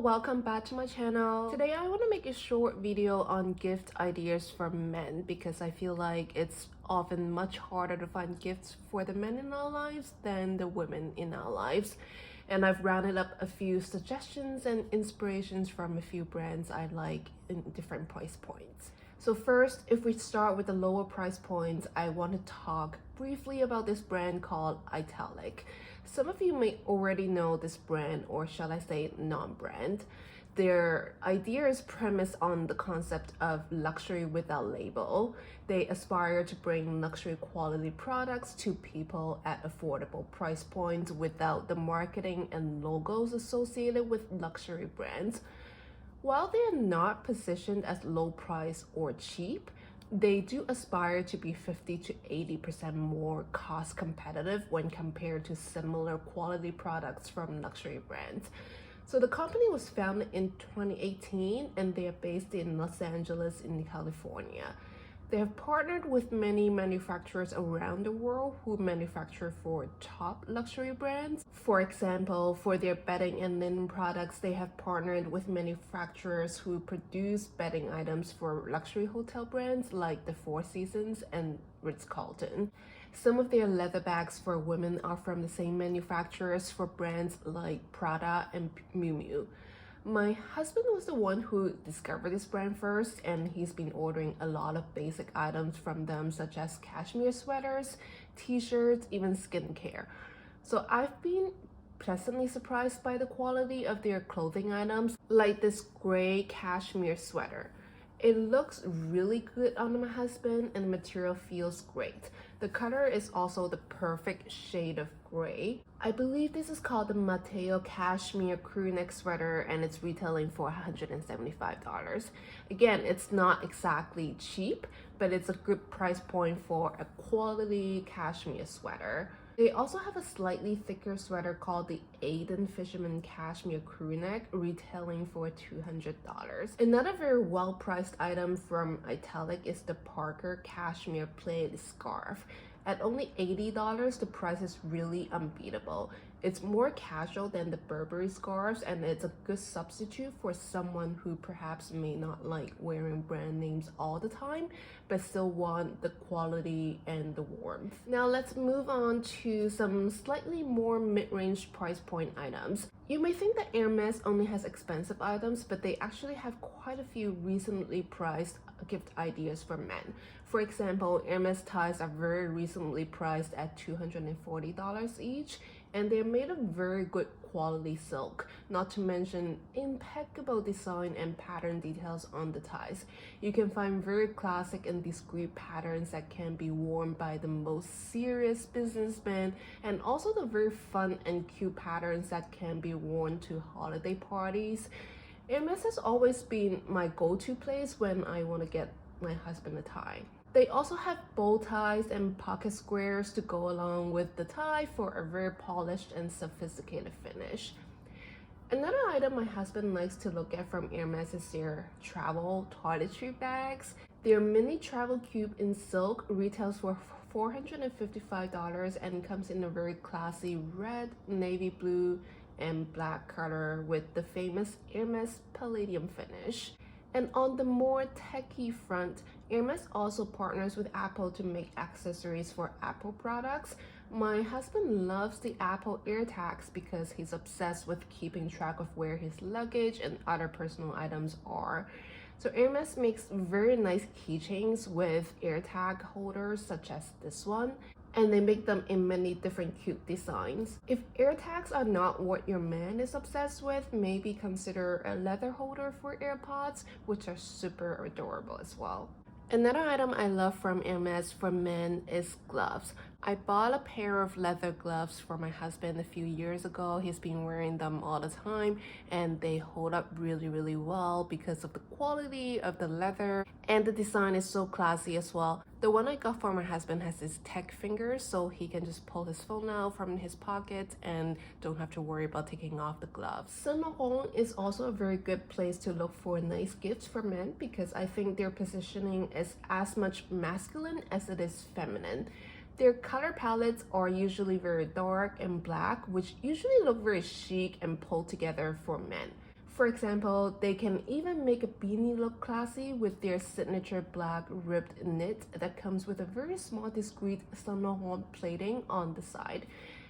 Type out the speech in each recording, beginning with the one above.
welcome back to my channel. Today I want to make a short video on gift ideas for men because I feel like it's often much harder to find gifts for the men in our lives than the women in our lives. And I've rounded up a few suggestions and inspirations from a few brands I like in different price points. So first, if we start with the lower price points, I want to talk briefly about this brand called Italic. Some of you may already know this brand, or shall I say non-brand. Their idea is premised on the concept of luxury without label. They aspire to bring luxury quality products to people at affordable price points without the marketing and logos associated with luxury brands. While they are not positioned as low price or cheap, they do aspire to be 50 to 80% more cost competitive when compared to similar quality products from luxury brands. So the company was founded in 2018 and they are based in Los Angeles in California. They have partnered with many manufacturers around the world who manufacture for top luxury brands. For example, for their bedding and linen products, they have partnered with manufacturers who produce bedding items for luxury hotel brands like the Four Seasons and Ritz-Carlton. Some of their leather bags for women are from the same manufacturers for brands like Prada and Miu Miu. My husband was the one who discovered this brand first, and he's been ordering a lot of basic items from them such as cashmere sweaters, t-shirts, even skincare. So I've been pleasantly surprised by the quality of their clothing items, like this gray cashmere sweater. It looks really good on my husband and the material feels great. The color is also the perfect shade of gray. I believe this is called the Mateo Cashmere crew neck sweater and it's retailing for $175. Again, it's not exactly cheap, but it's a good price point for a quality cashmere sweater. They also have a slightly thicker sweater called the Aiden Fisherman Cashmere Crew Neck, retailing for $200. Another very well-priced item from Italic is the Parker Cashmere Plaid Scarf. At only $80, the price is really unbeatable. It's more casual than the Burberry scarves and it's a good substitute for someone who perhaps may not like wearing brand names all the time but still want the quality and the warmth. Now let's move on to some slightly more mid-range price point items. You may think that Hermès only has expensive items, but they actually have quite a few reasonably priced gift ideas for men. For example, Hermès ties are very reasonably priced at $240 each, and they're made of very good quality silk, not to mention impeccable design and pattern details on the ties. You can find very classic and discreet patterns that can be worn by the most serious businessmen, and also the very fun and cute patterns that can be worn to holiday parties. Hermès has always been my go-to place when I want to get my husband a tie. They also have bow ties and pocket squares to go along with the tie for a very polished and sophisticated finish. Another item my husband likes to look at from Hermès is their travel toiletry bags. Their mini travel cube in silk retails for $455 and comes in a very classy red, navy blue, and black color with the famous Hermès palladium finish. And on the more techie front, Hermès also partners with Apple to make accessories for Apple products. My husband loves the Apple AirTags because he's obsessed with keeping track of where his luggage and other personal items are. So Hermès makes very nice keychains with AirTag holders such as this one, and they make them in many different cute designs. If AirTags are not what your man is obsessed with, maybe consider a leather holder for AirPods, which are super adorable as well. Another item I love from Hermès for men is gloves. I bought a pair of leather gloves for my husband a few years ago. He's been wearing them all the time and they hold up really well because of the quality of the leather, and the design is so classy as well. The one I got for my husband has his tech fingers, so he can just pull his phone out from his pocket and don't have to worry about taking off the gloves. Saint Laurent is also a very good place to look for nice gifts for men because I think their positioning is as much masculine as it is feminine. Their color palettes are usually very dark and black, which usually look very chic and pulled together for men. For example, they can even make a beanie look classy with their signature black ribbed knit that comes with a very small discreet Saint Laurent plating on the side.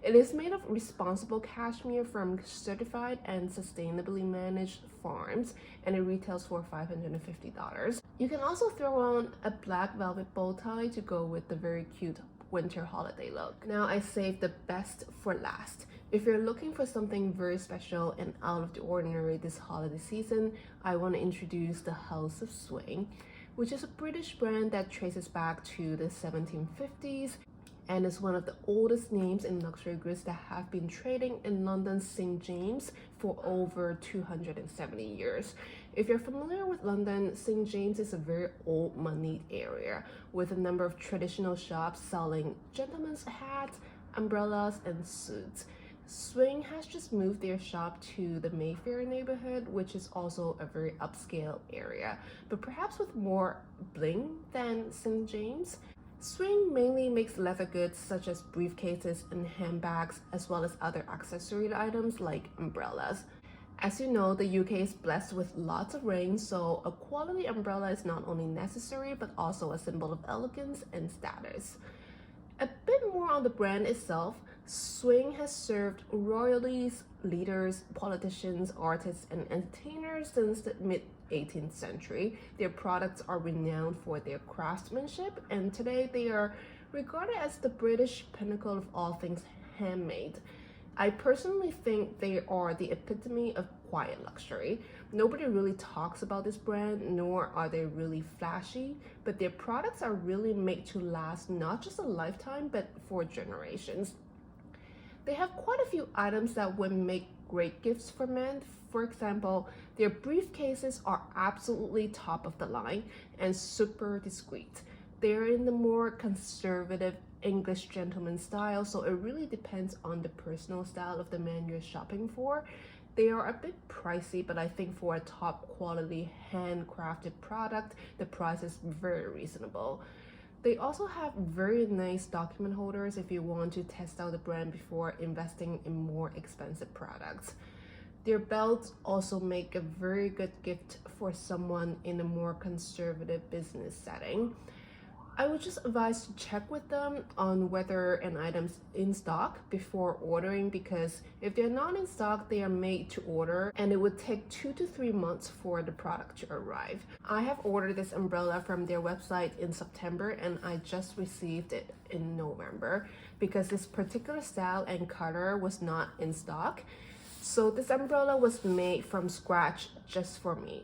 It is made of responsible cashmere from certified and sustainably managed farms, and it retails for $550. You can also throw on a black velvet bow tie to go with the very cute winter holiday look. Now I saved the best for last. If you're looking for something very special and out of the ordinary this holiday season, I want to introduce the House of Swaine, which is a British brand that traces back to the 1750s and is one of the oldest names in luxury goods that have been trading in London's St. James for over 270 years. If you're familiar with London, St. James is a very old moneyed area with a number of traditional shops selling gentlemen's hats, umbrellas, and suits. Swaine has just moved their shop to the Mayfair neighborhood, which is also a very upscale area, but perhaps with more bling than St. James. Swaine mainly makes leather goods such as briefcases and handbags, as well as other accessory items like umbrellas. As you know, the UK is blessed with lots of rain, so a quality umbrella is not only necessary but also a symbol of elegance and status. A bit more on the brand itself. Swaine has served royalties, leaders, politicians, artists, and entertainers since the mid-18th century. Their products are renowned for their craftsmanship, and today they are regarded as the British pinnacle of all things handmade. I personally think they are the epitome of quiet luxury. Nobody really talks about this brand, nor are they really flashy, but their products are really made to last not just a lifetime, but for generations. They have quite a few items that would make great gifts for men. For example, their briefcases are absolutely top of the line and super discreet. They're in the more conservative English gentleman style, so it really depends on the personal style of the man you're shopping for. They are a bit pricey, but I think for a top quality handcrafted product, the price is very reasonable. They also have very nice document holders if you want to test out the brand before investing in more expensive products. Their belts also make a very good gift for someone in a more conservative business setting. I would just advise to check with them on whether an item's in stock before ordering, because if they're not in stock, they are made to order and it would take 2 to 3 months for the product to arrive. I have ordered this umbrella from their website in September and I just received it in November because this particular style and color was not in stock. So this umbrella was made from scratch just for me.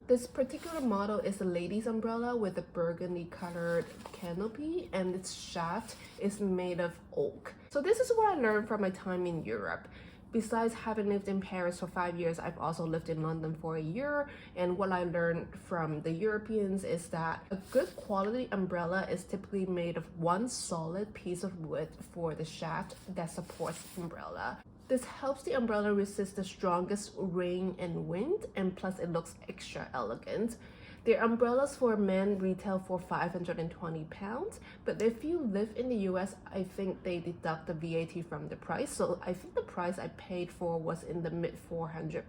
This particular model is a lady's umbrella with a burgundy colored canopy, and its shaft is made of oak. So this is what I learned from my time in Europe. Besides having lived in Paris for 5 years, I've also lived in London for a year, and what I learned from the Europeans is that a good quality umbrella is typically made of one solid piece of wood for the shaft that supports the umbrella. This helps the umbrella resist the strongest rain and wind, and plus it looks extra elegant. Their umbrellas for men retail for £520, but if you live in the US, I think they deduct the VAT from the price, so I think the price I paid for was in the mid £400.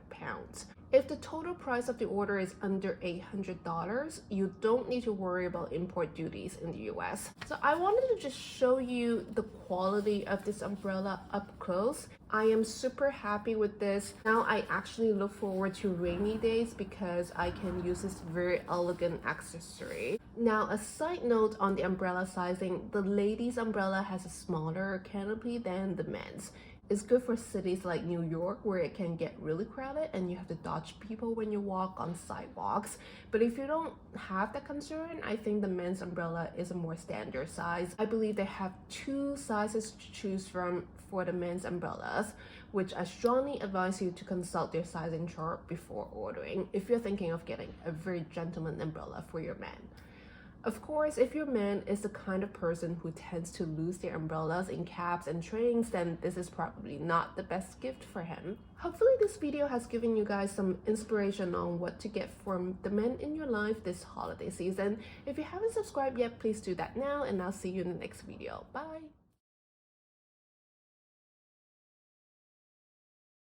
If the total price of the order is under $800, you don't need to worry about import duties in the US. So I wanted to just show you the quality of this umbrella up close. I am super happy with this. Now I actually look forward to rainy days because I can use this very elegant accessory. Now a side note on the umbrella sizing, the ladies' umbrella has a smaller canopy than the men's. It's good for cities like New York where it can get really crowded and you have to dodge people when you walk on sidewalks. But if you don't have that concern, I think the men's umbrella is a more standard size. I believe they have 2 sizes to choose from for the men's umbrellas, which I strongly advise you to consult their sizing chart before ordering if you're thinking of getting a very gentleman umbrella for your man. Of course, if your man is the kind of person who tends to lose their umbrellas in cabs and trains, then this is probably not the best gift for him. Hopefully this video has given you guys some inspiration on what to get from the men in your life this holiday season. If you haven't subscribed yet, please do that now, and I'll see you in the next video. Bye!